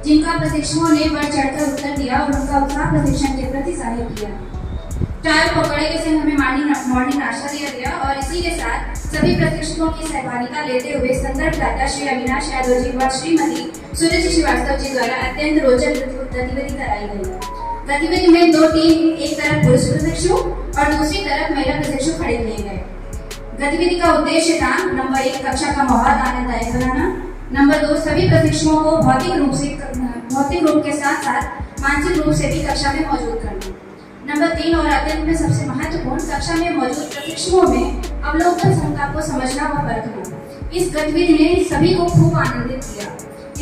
जिनका प्रशिक्षुओं ने बढ़ चढ़कर उत्तर दिया और उनका उत्साह प्रशिक्षण के प्रति जाहिर किया। चाय पकौड़े के संग हमें मॉर्निंग नाश्ता दिया गया और इसी के साथ सभी प्रशिक्षकों की सहभागिता लेते हुए संदर्भ दाता श्री अविनाश यादव जी व श्रीमती सुरुचि श्रीवास्तव जी द्वारा अत्यंत रोचक गतिविधि कराई गई। गतिविधि में दो टीम, एक तरफ पुरुष प्रशिक्षु और दूसरी तरफ महिला प्रशिक्षु खड़े किए गए। गतिविधि का उद्देश्य था नंबर 1 कक्षा का माहौल आनंददायक बनाना, नंबर 2 सभी प्रशिक्षुओं को भौतिक रूप के साथ साथ मानसिक रूप से भी कक्षा में मौजूद करना, नंबर 3 और अत्यंत में सबसे महत्वपूर्ण कक्षा में मौजूद प्रशिक्षुओं में अवलोकन क्षमता को समझना व परखना। इस गतिविधि ने सभी को खूब आनंदित किया।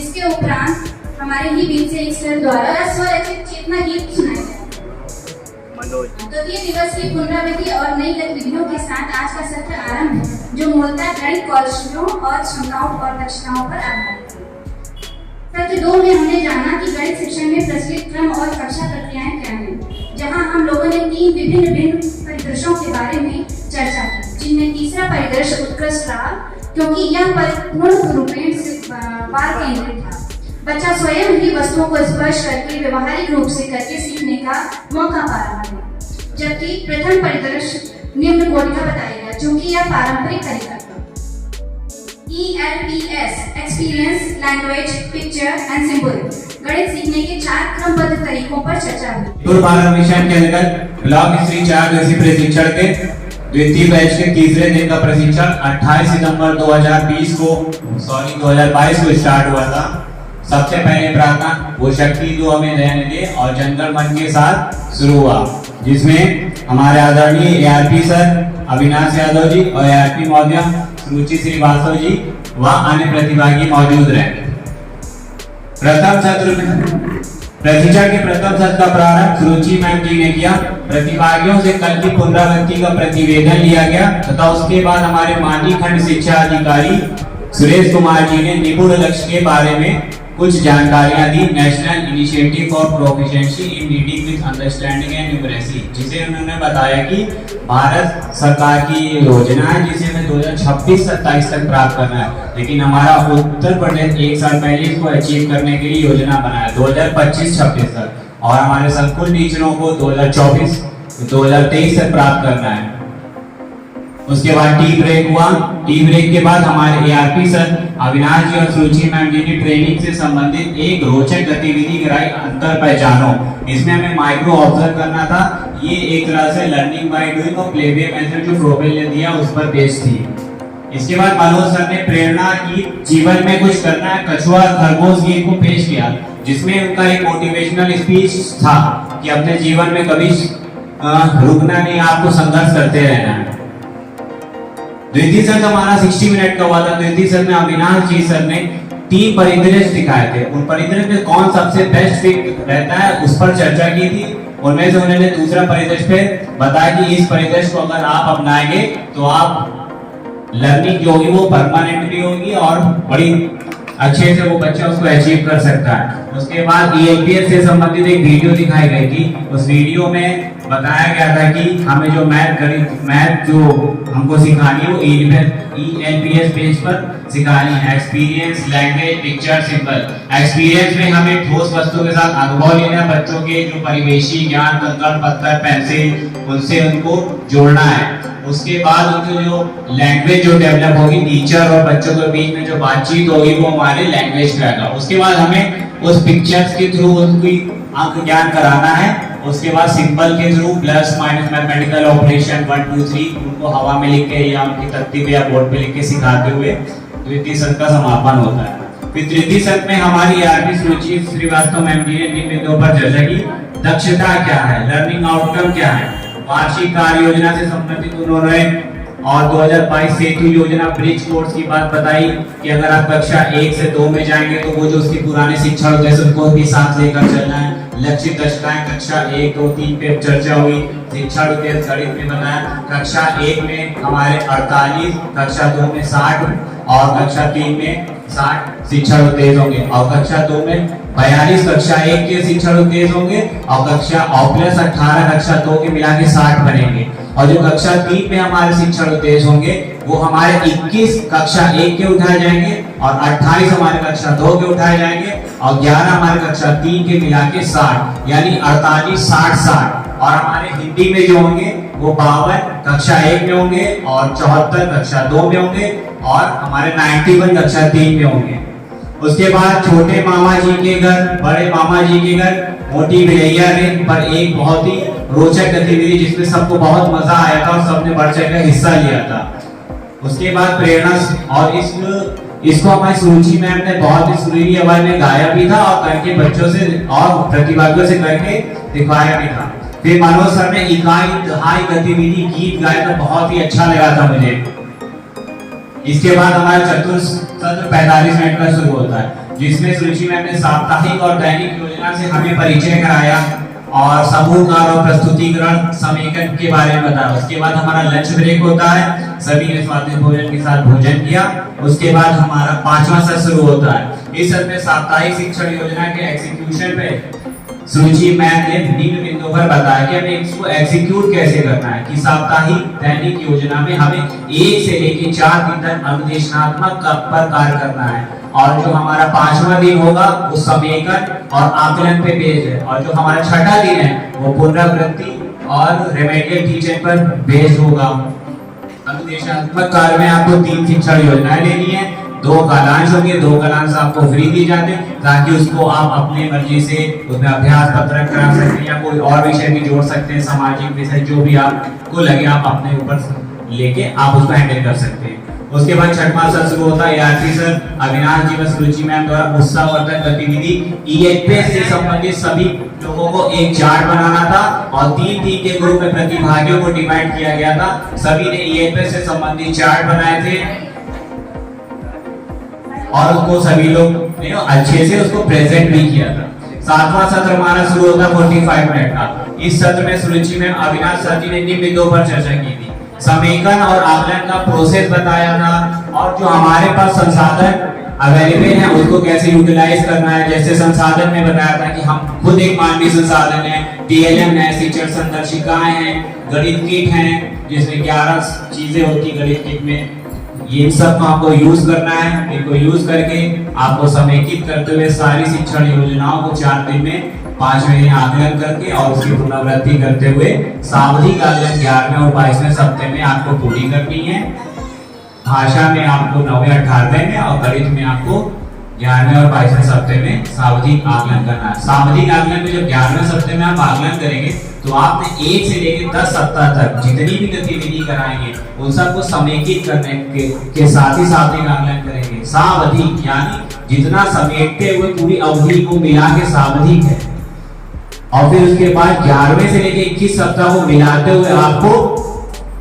इसके उपरांत हमारे ही बीच से एक सर द्वारा स्वरचित चेतना गीत सुनाया गया। द्वितीय दिवस की पुनरावृत्ति और नई गतिविधियों के साथ आज का सत्र आरंभ है, जो मूलतः गणित कौशलों और क्षमताओं और दक्षताओं पर आधारित है। सत्र 2 में हमने जाना कि गणित शिक्षण में प्रचलित क्रम और कक्षा प्रक्रियाएं क्या हैं, जहां हम लोगों ने 3 विभिन्न परिदृश्यों के बारे में चर्चा की, जिनमें तीसरा परिदृश्य उत्कृष्ट रहा क्योंकि यह पूर्ण रूपेण बाल केंद्रित था। बच्चा स्वयं ही वस्तुओं को स्पर्श करके व्यवहारिक रूप से करके सीखने का मौका पा रहा है, जबकि प्रथम परिदृश्य निम्न कोटि का बताएगा, चूंकि यह पारंपरिक तरीका था। ELPS experience, language, picture and symbol गणित सीखने के 4 क्रमबद्ध तरीकों पर चर्चा हुई। मिशन के अंतर्गत ब्लॉक स्त्री 4 दिवसीय प्रशिक्षण के द्वितीय बैच के तीसरे दिन का प्रशिक्षण 28 सितंबर 2022 को स्टार्ट हुआ था। सबसे पहले प्रार्थना वो शक्ति जो हमें रहने दे और जनगण मन के साथ शुरू हुआ, जिसमें हमारे आदरणीय ARP सर अविनाश यादव जी और ARP महोदया सुरुचि श्रीवास्तव जी व अन्य प्रतिभागी मौजूद रहे। प्रथम सत्र प्रशिक्षण के प्रथम सत्र का प्रारंभ सुरुचि मैम जी ने किया। प्रतिभागियों से कल की पुनरावृत्ति का प्रतिवेदन लिया गया तथा उसके बाद हमारे माननीय खंड शिक्षा अधिकारी सुरेश कुमार जी ने निपुण लक्ष्य के बारे में कुछ जानकारियां दी। National initiative for proficiency in reading with understanding and numeracy, जिसे उन्होंने बताया कि भारत सरकार की योजना है जिसे हमें 2026-27 तक प्राप्त करना है, लेकिन हमारा उत्तर प्रदेश 1 साल पहले इसको अचीव करने के लिए योजना बनाया 2025-26 तक, और हमारे संकुल टीचरों को 2024-2023 तक प्राप्त करना है। उसके बाद टी ब्रेक हुआ। टी ब्रेक के बाद हमारे ARP सर अविनाश जी और सुरुचि मैम जी ने ट्रेनिंग से संबंधित एक रोचक गतिविधि कराई, अंतर पहचानो। इसमें हमें माइक्रो ऑब्जर्व करना था। ये एक तरह से लर्निंग बाय डूइंग और प्लेवे मेथड जो प्रोफेल ने दिया उस पर बेस्ड थी। इसके बाद मनोज सर ने प्रेरणा की जीवन में कुछ करना है कछुआ खरगोश गेम को पेश किया, जिसमें उनका एक मोटिवेशनल स्पीच था कि अपने जीवन में कभी रुकना नहीं, आपको संघर्ष करते रहना है। द्वितीय सत्र हमारा 60 मिनट का हुआ था। द्वितीय सत्र में अविनाश जी सर ने 3 परिदृश्य दिखाए थे। उन परिदृश्य में कौन सबसे बेस्ट फिट रहता है उस पर चर्चा की थी। उनमें से उन्होंने दूसरा परिदृश्य पे बताया कि इस परिदृश्य को अगर आप अपनाएंगे तो आप लर्निंग जो होगी वो परमानेंट भी होगी और बड़ी अच्छे से वो बच्चा उसको अचीव कर सकता है। उसके बाद ELPS से संबंधित एक वीडियो दिखाई गई थी। उस वीडियो में बताया गया था कि हमें जो मैथ जो हमको सिखानी है वो ELPS पेज पर सिखानी है। Experience, language, picture, symbol. Experience में हमें ठोस वस्तु के साथ अनुभव लेना है। बच्चों के जो परिवेशी ज्ञान, कंकड़ पत्थर, पेंसिल, उनसे उनको जोड़ना है। उसके बाद उनकी जो लैंग्वेज जो डेवलप होगी, टीचर और बच्चों के बीच में जो बातचीत होगी वो हमारे लैंग्वेज पे आएगा। उसके बाद हमें उस पिक्चर्स के थ्रू उनकी अंक ज्ञान कराना है। उसके बाद सिंबल के through plus minus mathematical operation 1 2 3 उनको हवा में लिख के या उनकी तख्ती पे या बोर्ड पे लिख के सिखाते हुए द्वितीय सत्र का समापन होता है। फिर तृतीय सत्र में हमारी ARP सुरुचि श्रीवास्तव मैम जी ने निम्न बिंदुओं पर चर्चा की। दक्षता क्या है, लर्निंग आउटकम क्या है, वार्षिक कार्य योजना से संबंधित उन्होंने और 2022 सेतु योजना ब्रिज कोर्स की बात बताई कि अगर आप कक्षा 1 से 2 में जाएंगे तो वो जो उसकी पुराने शिक्षा उद्देश्य उनको भी साथ लेकर चलना है। लक्षित दक्षताएं कक्षा 1 2 3 पे चर्चा हुई। शिक्षा उद्देश्य गणित में बनाया। कक्षा 1 में हमारे 48, कक्षा 2 में 60 और कक्षा 3 में 60 शिक्षा उद्देश्य होंगे और कक्षा 2 में 42 कक्षा 1 के शिक्षा उद्देश्य होंगे और कक्षा 18 कक्षा 2 के मिला के 60 बनेंगे। और जो कक्षा 3 में हमारे शिक्षण उद्देश्य होंगे वो हमारे 21 कक्षा 1 के उठाए जाएंगे और 28 हमारे कक्षा 2 के उठाए जाएंगे और 11 हमारे कक्षा 3 के मिला के 60, यानी 48, 60, 60। और हमारे हिंदी में जो होंगे वो 52 कक्षा 1 में होंगे और 74 कक्षा 2 में होंगे और हमारे 91 कक्षा 3 में होंगे। उसके बाद छोटे मामा जी के घर, बड़े मामा जी के घर, मोटी भिलैया रेंज पर एक बहुत ही रोचक गतिविधि जिसमें सबको बहुत मजा आया था और सबने बढ़ चढ़ कर हिस्सा लिया था। उसके बाद प्रेरणा और इसको हमारी सुरुचि मैम ने बहुत ही सुरीली आवाज में गाया भी था और करके बच्चों से और प्रतिभागियों से करके दिखाया भी था। फिर मनोज सर ने इकाई दहाई गतिविधि गीत गाया तो बहुत ही अच्छा लगा था मुझे। इसके बाद हमारा चतुर्थ सत्र 45 मिनट का शुरू होता है जिसमें सुरुचि मैम ने साप्ताहिक और दैनिक योजना से हमें परिचय कराया और समूहकार और प्रस्तुतिकरण समेकन के बारे में बताया। उसके बाद हमारा लंच ब्रेक होता है, सभी ने स्वादिष्ट भोजन के साथ भोजन किया। उसके बाद हमारा 5वां सत्र शुरू होता है। इस सत्र में साप्ताहिक शिक्षण योजना के एग्जीक्यूशन पे सुरुचि मैम ने निम्न बिंदुओं पर बताया कि हमें इसको एग्जीक्यूट कैसे करना है कि साप्ताहिक दैनिक योजना में हमें 1 से लेकर 4 दिन तक अनुदेशनात्मक पर कार्य करना है और जो हमारा 5वां दिन होगा वो समेकन और आकलन पे बेस्ड है और जो हमारा 6ठा दिन है वो पुनरावृत्ति और रेमेडियल टीचिंग पर बेस्ड होगा। अनुदेशात्मक कार्य में आपको 3 शिक्षण योजनाएं लेनी है, 2 कालांश होंगे, 2 कालांश आपको फ्री दी जाते हैं ताकि उसको आप अपने मर्जी से उसमें अभ्यास पत्रक करा सकते हैं या कोई और विषय भी जोड़ सकते हैं, सामाजिक विषय जो भी आपको लगे आप अपने ऊपर लेके आप उसको हैंडल कर सकते हैं। उसके बाद 6वां सत्र शुरू होता है। आरती सर, अविनाश जी व सुरुचि मैम द्वारा उत्साहवर्धक गतिविधि EHS से संबंधित सभी लोगों को एक चार्ट बनाना था और 3 के ग्रुप में प्रतिभागियों को डिवाइड किया गया था। सभी ने EHS से संबंधित चार्ट बनाए थे और उसको सभी लोग अच्छे से उसको प्रेजेंट भी किया था। 7वां सत्र हमारा शुरू होता 45 मिनट का। इस सत्र में सुरुचि में अविनाश सर जी ने निम्न बिंदुओं पर चर्चा की थी। समेकन और आकलन का प्रोसेस बताया था और जो हमारे पास संसाधन अवेलेबल है उसको कैसे यूटिलाइज करना है। जैसे संसाधन में बताया था कि हम खुद एक मानवीय संसाधन है, TLM है, शिक्षण संदर्शिकाएं हैं, गणित किट है जिसमें 11 चीजें होती गणित किट में। ये सब को आपको यूज करना है। इनको यूज करके आपको समेकित करते हुए सारी शिक्षण योजनाओं को 4 दिन में 5 महीने आकलन करके और उसकी पुनरावृत्ति करते हुए सावधिक आकलन 11वें और 22वें सप्ताह में आपको पूरी करनी है। भाषा में आपको 9वें 18वें में और गणित में आपको 11वें और 22वें सप्ताह में सावधिक आकलन करना है। सावधिक आकलन में जब 11वें सप्ताह में आप आकलन करेंगे तो आपने 1 से लेकर 10 सप्ताह तक जितनी भी गतिविधि कराएंगे उन सबको समेकित करने के साथ ही सावधिक आकलन करेंगे। सावधिक यानी जितना समेटते हुए पूरी अवधि को मिला के सावधिक है और फिर उसके बाद 11वें से लेकर 21 सप्ताह को मिलाते हुए आपको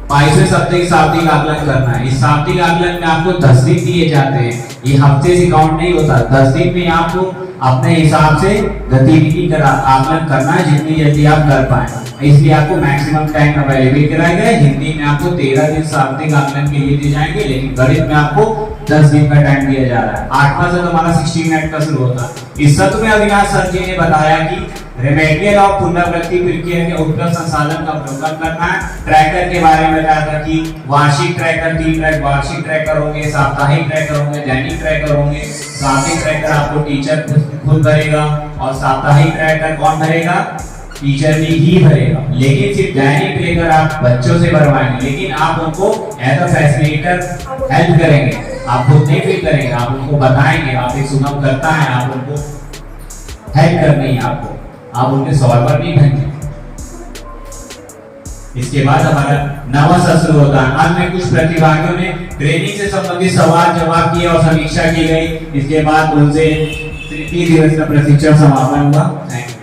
22वें सप्ताह की शाब्दिक आकलन करना है। इस शाब्दिक आकलन में आपको 10 दिन दिए जाते हैं, ये हफ्ते से काउंट नहीं होता। 10 दिन में आपको अपने हिसाब से गतिविधि का आकलन करना है जितनी जल्दी आप कर पाए। इसलिए आपको मैक्सिमम टाइम अवेलेबल कराया गया है। हिंदी में आपको 13 दिन शाब्दिक आकलन के लिए दिए जाएंगे लेकिन गणित में आपको 10 दिन का टाइम दिया जा रहा है। 8वां सत्र हमारा 60 मिनट का शुरू होता है। इस सत्र में अविनाश सर जी ने बताया कि रेमेडियल और पुनरावृत्ति प्रक्रिया के उपलब्ध संसाधन का अवलोकन करना है। ट्रैकर के बारे में बताया था कि वार्षिक ट्रैकर 3 ट्रैक वार्षिक ट्रैकर होंगे, साप्ताहिक ट्रैकर होंगे, दैनिक ट्रैकर होंगे। साप्ताहिक ट्रैकर आपको टीचर खुद भरेगा और साप्ताहिक ट्रैकर कौन भरेगा? टीचर भी ही भरेगा। लेकिन सिर्फ दैनिक ट्रैकर आप बच्चों से भरवाएंगे लेकिन आप उनको एज अ फैसिलिटेटर हेल्प करेंगे, आप खुद नहीं फिल करेंगे, आप उनको बताएंगे। आप एक सुगम करता है, आप उनको हेल्प करनी है, आपको आप उनके सॉल्वर नहीं बनेंगे। इसके बाद हमारा 9वां सत्र शुरू होता है। आज में कुछ प्रतिभागियों ने ट्रेनिंग से संबंधित सवाल जवाब किए और समीक्षा की गई। इसके बाद उनसे 3 दिवस का प्रशिक्षण समापन हुआ। Thank you.